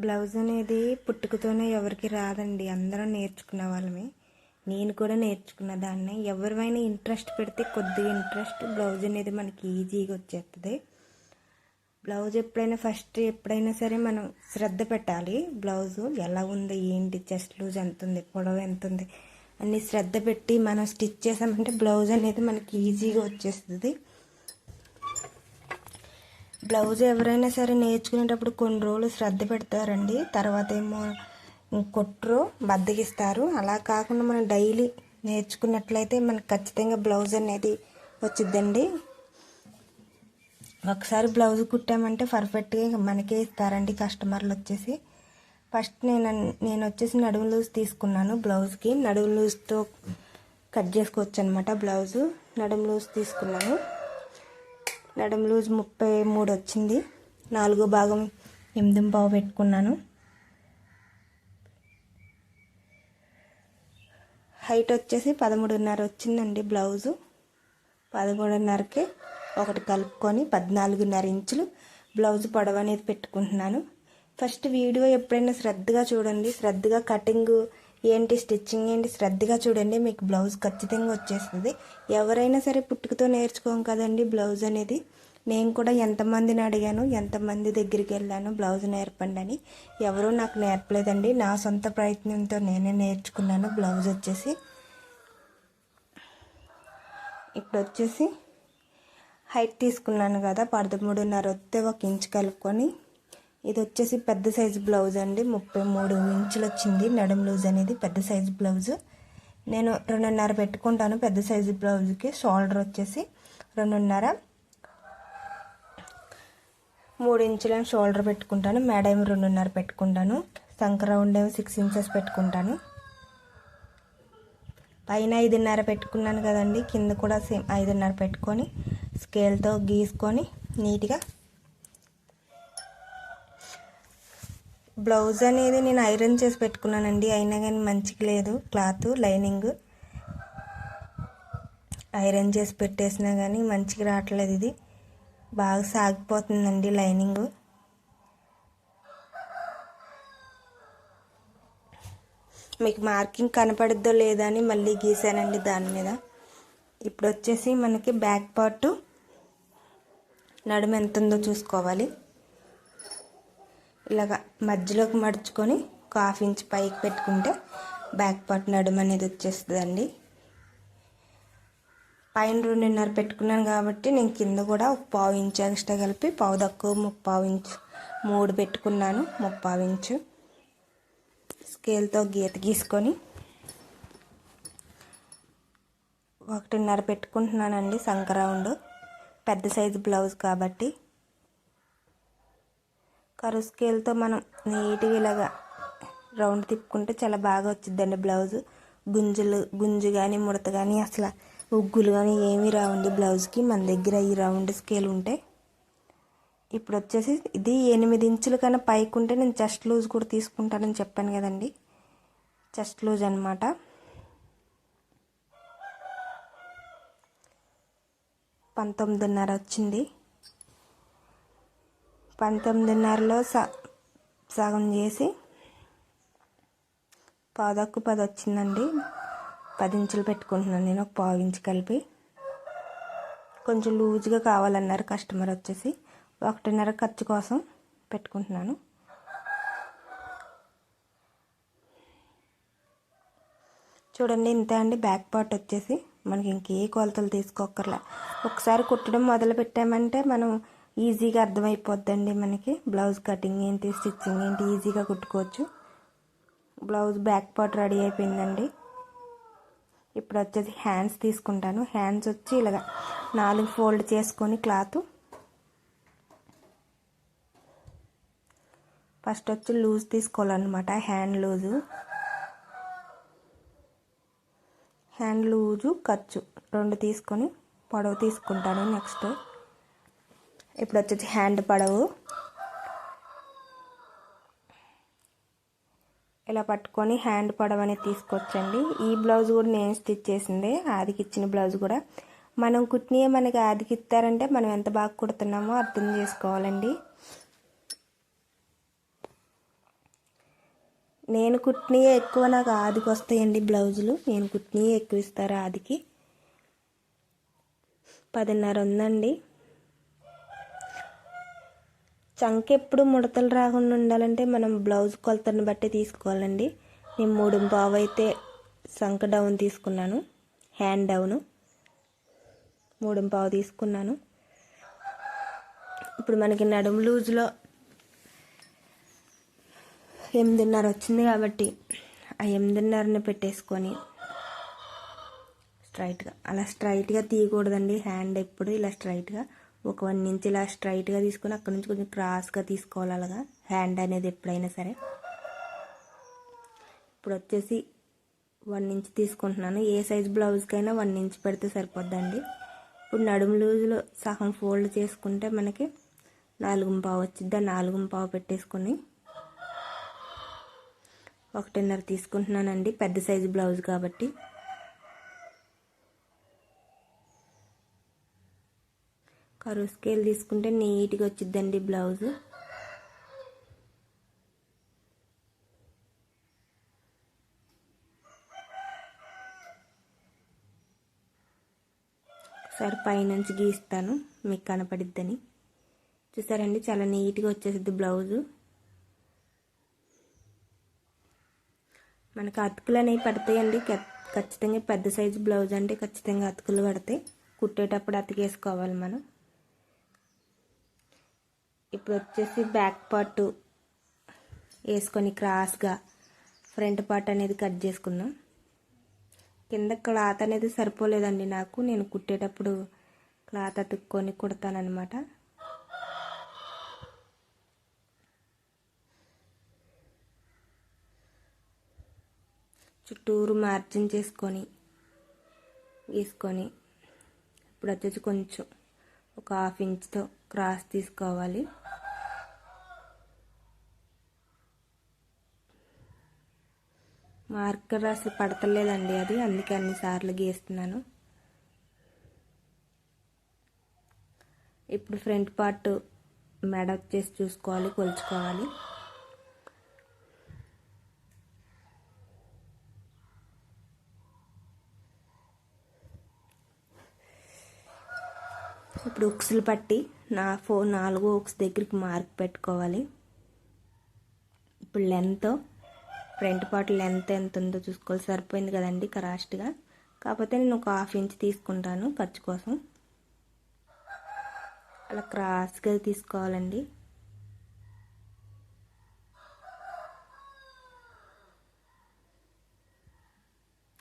Blouse అనేది పుట్టుకతోనే ఎవరికి రాదండి, అందరం నేర్చుకున్న వాళ్ళమే. నేను కూడా నేర్చుకున్న దాన్ని. ఎవరివైనా ఇంట్రెస్ట్ పెడితే కొద్దిగా ఇంట్రెస్ట్ బ్లౌజ్ అనేది మనకి ఈజీగా వచ్చేస్తుంది. బ్లౌజ్ ఎప్పుడైనా సరే మనం శ్రద్ధ పెట్టాలి. బ్లౌజు ఎలా ఉంది, ఏంటి, చెస్ట్ లూజ్ ఎంత ఉంది, పొడవు ఎంత ఉంది అన్ని శ్రద్ధ పెట్టి మనం స్టిచ్ చేసామంటే బ్లౌజ్ అనేది మనకి ఈజీగా వచ్చేస్తుంది. బ్లౌజ్ ఎవరైనా సరే నేర్చుకునేటప్పుడు కొన్ని రోజులు శ్రద్ధ పెడతారండి, తర్వాత ఏమో కొట్టరు, బద్దకిస్తారు. అలా కాకుండా మనం డైలీ నేర్చుకున్నట్లయితే మనకు ఖచ్చితంగా బ్లౌజ్ అనేది వచ్చిద్దండి. ఒకసారి బ్లౌజ్ కుట్టామంటే పర్ఫెక్ట్గా మనకే ఇస్తారండి కస్టమర్లు వచ్చేసి. ఫస్ట్ నేను వచ్చేసి నడుము లూజ్ తీసుకున్నాను. బ్లౌజ్కి నడుము లూజ్తో కట్ చేసుకోవచ్చు అనమాట. బ్లౌజు నడుము లూజ్ తీసుకున్నాను. నడుము లూజ్ 33 వచ్చింది. 4 భాగం 8 పెట్టుకున్నాను. హైట్ వచ్చేసి 13.5 వచ్చిందండి. బ్లౌజు 13.5కి ఒకటి కలుపుకొని 14.5 ఇంచులు బ్లౌజ్ పొడవు అనేది పెట్టుకుంటున్నాను. ఫస్ట్ వీడియో ఎప్పుడైనా శ్రద్ధగా చూడండి, శ్రద్ధగా కటింగ్ ఏంటి, స్టిచ్చింగ్ ఏంటి శ్రద్ధగా చూడండి, మీకు బ్లౌజ్ ఖచ్చితంగా వచ్చేస్తుంది. ఎవరైనా సరే పుట్టుకతో నేర్చుకోం కదండి బ్లౌజ్ అనేది. నేను కూడా ఎంతమందిని అడిగాను, ఎంతమంది దగ్గరికి వెళ్ళాను బ్లౌజ్ నేర్పండి అని. ఎవరూ నాకు నేర్పలేదండి. నా సొంత ప్రయత్నంతో నేనే నేర్చుకున్నాను బ్లౌజ్ వచ్చేసి. ఇప్పుడు వచ్చేసి హైట్ తీసుకున్నాను కదా, 13.5 వస్తే 1 ఇంచు కలుపుకొని, ఇది వచ్చేసి పెద్ద సైజు బ్లౌజ్ అండి. 33 ఇంచులు వచ్చింది నడుము లూజ్ అనేది. పెద్ద సైజు బ్లౌజు నేను 2.5 పెట్టుకుంటాను పెద్ద సైజు బ్లౌజ్కి. షోల్డర్ వచ్చేసి 2.5, 3 ఇంచుల షోల్డర్ పెట్టుకుంటాను. మెడ ఏమో 2.5 పెట్టుకుంటాను. సంక రౌండ్ ఏమో 6 ఇంచెస్ పెట్టుకుంటాను. పైన 5.5 పెట్టుకున్నాను కదండి, కింద కూడా సేమ్ 5.5 పెట్టుకొని స్కేల్తో గీసుకొని నీట్గా బ్లౌజ్ అనేది నేను ఐరన్ చేసి పెట్టుకున్నానండి. అయినా కానీ మంచిగా లేదు క్లాత్. లైనింగ్ ఐరన్ చేసి పెట్టేసినా కానీ మంచిగా రావట్లేదు. ఇది బాగా సాగిపోతుందండి లైనింగ్. మీకు మార్కింగ్ కనపడుద్దో లేదా అని మళ్ళీ గీసానండి దాని మీద. ఇప్పుడు వచ్చేసి మనకి బ్యాక్ పార్ట్ నడుము ఎంత ఉందో చూసుకోవాలి. ఇలాగ మధ్యలోకి మడుచుకొని 1/2 ఇంచ్ పైకి పెట్టుకుంటే బ్యాక్ పార్ట్ నడుము అనేది వచ్చేస్తుందండి. పైన 2.5 పెట్టుకున్నాను కాబట్టి నేను కింద కూడా 1/4 ఇంచ్ ఎక్స్ట్రా కలిపి 1/4 తక్కువ 3/4 ఇంచ్ 3 పెట్టుకున్నాను. 3/4 ఇంచు స్కేల్తో గీత గీసుకొని 1.5 పెట్టుకుంటున్నానండి సంక రౌండ్. పెద్ద సైజు బ్లౌజ్ కాబట్టి కరువు స్కేల్తో మనం నీట్గా ఇలాగా రౌండ్ తిప్పుకుంటే చాలా బాగా వచ్చిందండి బ్లౌజు. గుంజు కానీ ముడత కానీ అసలు ఉగ్గులు కానీ ఏమీ రావండి బ్లౌజ్కి మన దగ్గర ఈ రౌండ్ స్కేల్ ఉంటే. ఇప్పుడు వచ్చేసి ఇది 8 ఇంచుల కన్నా పైకి ఉంటే నేను చెస్ట్ లూజ్ కూడా తీసుకుంటానని చెప్పాను కదండి. చెస్ట్ లూజ్ అనమాట. 19.5 వచ్చింది. 19.5లో సగం చేసి 10 వచ్చిందండి. 10 ఇంచులు పెట్టుకుంటున్నాను నేను 1/4 ఇంచు కలిపి. కొంచెం లూజ్గా కావాలన్నారు కస్టమర్ వచ్చేసి. 1.5 ఖర్చు కోసం పెట్టుకుంటున్నాను. చూడండి ఇంతే అండి బ్యాక్ పార్ట్ వచ్చేసి. మనకి ఇంకే కొలతలు తీసుకోకర్లా. ఒకసారి కుట్టడం మొదలు పెట్టామంటే మనం ఈజీగా అర్థమైపోద్దండి మనకి. బ్లౌజ్ కటింగ్ ఏంటి, స్టిచ్చింగ్ ఏంటి ఈజీగా కుట్టుకోవచ్చు. బ్లౌజ్ బ్యాక్ పార్ట్ రెడీ అయిపోయిందండి. ఇప్పుడు వచ్చేసి హ్యాండ్స్ తీసుకుంటాను. హ్యాండ్స్ వచ్చి ఇలాగా 4 ఫోల్డ్ చేసుకొని క్లాత్ ఫస్ట్ వచ్చి లూజ్ తీసుకోవాలన్నమాట. హ్యాండ్ లూజు ఖర్చు 2 తీసుకొని పొడవు తీసుకుంటాను. నెక్స్ట్ ఇప్పుడు వచ్చేసి హ్యాండ్ పొడవు ఇలా పట్టుకొని హ్యాండ్ పొడవు అనేది తీసుకొచ్చండి. ఈ బ్లౌజ్ కూడా నేను స్టిచ్ చేసిందే, ఆదికి ఇచ్చిన బ్లౌజ్ కూడా. మనం కుట్టినయే మనకి ఆదికి ఇస్తారంటే మనం ఎంత బాగా కుడుతున్నామో అర్థం చేసుకోవాలండి. నేను కుట్టినయే ఎక్కువ నాకు ఆదికి వస్తాయండి బ్లౌజులు. నేను కుట్టినయే ఎక్కువ ఇస్తారు ఆదికి. 10:30 ఉందండి. చంక ఎప్పుడు ముడతలు రాకుండా ఉండాలంటే మనం బ్లౌజ్ కొలతను బట్టి తీసుకోవాలండి. నేను 3.25 అయితే చంక డౌన్ తీసుకున్నాను, హ్యాండ్ డౌను 3.25 తీసుకున్నాను. ఇప్పుడు మనకి నడుము లూజ్లో 8:30 వచ్చింది కాబట్టి ఆ 8:30ని పెట్టేసుకొని స్ట్రైట్గా, అలా స్ట్రైట్గా తీయకూడదండి. హ్యాండ్ ఎప్పుడు ఇలా స్ట్రైట్గా ఒక 1 ఇంచ్ ఇలా స్ట్రైట్గా తీసుకొని అక్కడ నుంచి కొంచెం క్రాస్గా తీసుకోవాలి. అలాగా హ్యాండ్ అనేది ఎప్పుడైనా సరే. ఇప్పుడు వచ్చేసి 1 ఇంచ్ తీసుకుంటున్నాను. ఏ సైజ్ బ్లౌజ్కైనా 1 ఇంచ్ పెడితే సరిపోద్దండి. ఇప్పుడు నడుము లూజులో సగం ఫోల్డ్ చేసుకుంటే మనకి 4.25 వచ్చిద్ది. 4.25 పెట్టేసుకొని 1.5 తీసుకుంటున్నానండి, పెద్ద సైజు బ్లౌజ్ కాబట్టి. కరువు స్కేల్ తీసుకుంటే నీట్గా వచ్చిద్దండి బ్లౌజు. ఒకసారి పైనుంచి గీస్తాను మీకు కనపడిద్దని. చూసారండి, చాలా నీట్గా వచ్చేసిద్ది బ్లౌజు. మనకు అతుకులు అనేవి పడతాయండి ఖచ్చితంగా. పెద్ద సైజు బ్లౌజ్ అంటే ఖచ్చితంగా అతుకులు పడతాయి. కుట్టేటప్పుడు అతికేసుకోవాలి మనం. ఇప్పుడు వచ్చేసి బ్యాక్ పార్ట్ వేసుకొని క్రాస్గా ఫ్రంట్ పార్ట్ అనేది కట్ చేసుకుందాం. కింద క్లాత్ అనేది సరిపోలేదండి నాకు. నేను కుట్టేటప్పుడు క్లాత్ అతుక్కొని కుడతానన్నమాట. చుట్టూరు మార్జిన్ చేసుకొని గీసుకొని ఇప్పుడు వచ్చేసి కొంచెం ఒక 1/2 ఇంచ్తో క్రాస్ తీసుకోవాలి. మార్కర్ అసలు పడతలేదండి అది, అందుకే అన్నిసార్లు గీస్తున్నాను. ఇప్పుడు ఫ్రంట్ పార్ట్ మెడ వచ్చేసి చూసుకోవాలి, కొలుచుకోవాలి. ఇప్పుడు ఉక్సులు పట్టి 4 ఉక్స్ దగ్గరికి మార్క్ పెట్టుకోవాలి. ఇప్పుడు లెంత్, ఫ్రంట్ పార్ట్ లెంత్ ఎంత ఉందో చూసుకోవాలి. సరిపోయింది కదండి కరెక్ట్గా. కాకపోతే నేను ఒక 1/2 ఇంచ్ తీసుకుంటాను ఖర్చు కోసం. అలా క్రాస్గా తీసుకోవాలండి.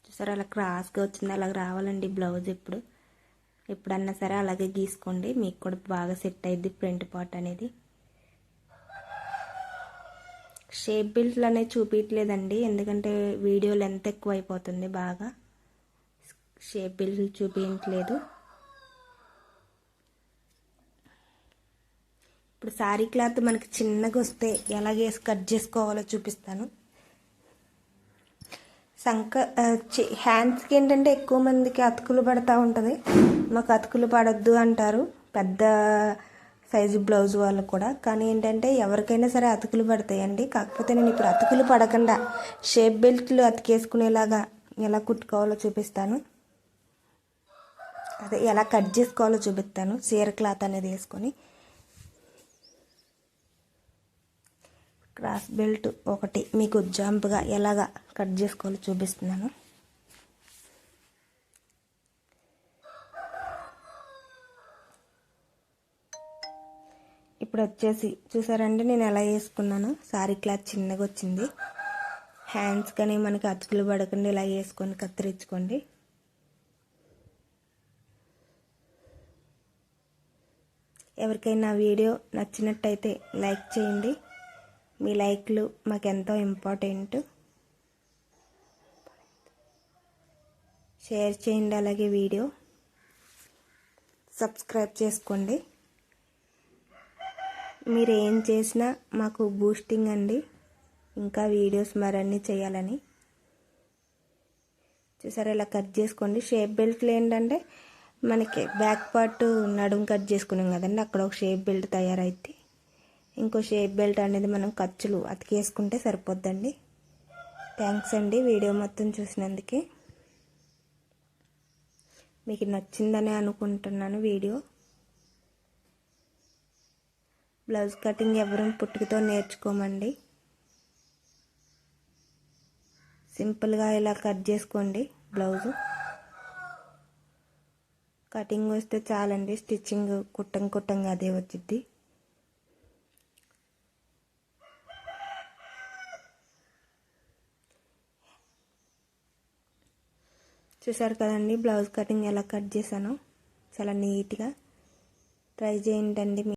చూసారా, అలా క్రాస్గా వచ్చింది. అలాగ రావాలండి బ్లౌజ్. ఎప్పుడన్నా సరే అలాగే గీసుకోండి, మీకు కూడా బాగా సెట్ అయ్యిద్ది ఫ్రంట్ పార్ట్ అనేది. షేప్ బెల్ట్లు అనేది చూపించలేదండి, ఎందుకంటే వీడియో లెంత్ ఎక్కువ అయిపోతుంది. బాగా షేప్ బెల్ట్లు చూపించలేదు. ఇప్పుడు శారీ క్లాత్ మనకి చిన్నగా వస్తే ఎలాగే కట్ చేసుకోవాలో చూపిస్తాను. హ్యాండ్స్కి ఏంటంటే ఎక్కువ మందికి అతుకులు పడుతూ ఉంటుంది. మాకు అతుకులు పడద్దు అంటారు పెద్ద సైజు బ్లౌజ్ వాళ్ళు కూడా. కానీ ఏంటంటే ఎవరికైనా సరే అతుకులు పడతాయండి. కాకపోతే నేను ఇప్పుడు అతుకులు పడకుండా షేప్ బెల్ట్లు అతికేసుకునేలాగా ఎలా కుట్టుకోవాలో చూపిస్తాను. అదే ఎలా కట్ చేసుకోవాలో చూపిస్తాను. చీర క్లాత్ అనేది వేసుకొని క్రాస్ బెల్ట్ ఒకటి మీకు జంప్గా ఎలాగా కట్ చేసుకోవాలో చూపిస్తున్నాను. ఇప్పుడు వచ్చేసి చూసారండి నేను ఎలా వేసుకున్నాను. శారీ క్లాత్ చిన్నగా వచ్చింది. హ్యాండ్స్ కానీ మనకి అతుకులు పడకుండా ఇలా వేసుకొని కత్తిరించుకోండి. ఎవరికైనా వీడియో నచ్చినట్టయితే లైక్ చేయండి. మీ లైక్లు మాకెంతో ఇంపార్టెంట్. షేర్ చేయండి, అలాగే వీడియో సబ్స్క్రైబ్ చేసుకోండి. మీరు ఏం చేసినా మాకు బూస్టింగ్ అండి, ఇంకా వీడియోస్ మరన్నీ చేయాలని. చూసారా, ఇలా కట్ చేసుకోండి. షేప్ బెల్ట్లు ఏంటంటే మనకి బ్యాక్ పార్ట్ నడుము కట్ చేసుకున్నాం కదండి, అక్కడ ఒక షేప్ బెల్ట్ తయారైద్ది. ఇంకో షేప్ బెల్ట్ అనేది మనం ఖర్చులు అతికేసుకుంటే సరిపోద్దండి. థ్యాంక్స్ అండి వీడియో మొత్తం చూసినందుకే. మీకు నచ్చిందని అనుకుంటున్నాను వీడియో. బ్లౌజ్ కటింగ్ ఎవరు పుట్టుకతో నేర్చుకోమండి. సింపుల్గా ఇలా కట్ చేసుకోండి. బ్లౌజు కటింగ్ వస్తే చాలండి, స్టిచ్చింగ్ కుట్టంగా అదే వచ్చింది. చూసారు కదండి బ్లౌజ్ కటింగ్ ఎలా కట్ చేశానో, చాలా నీట్గా. ట్రై చేయండి.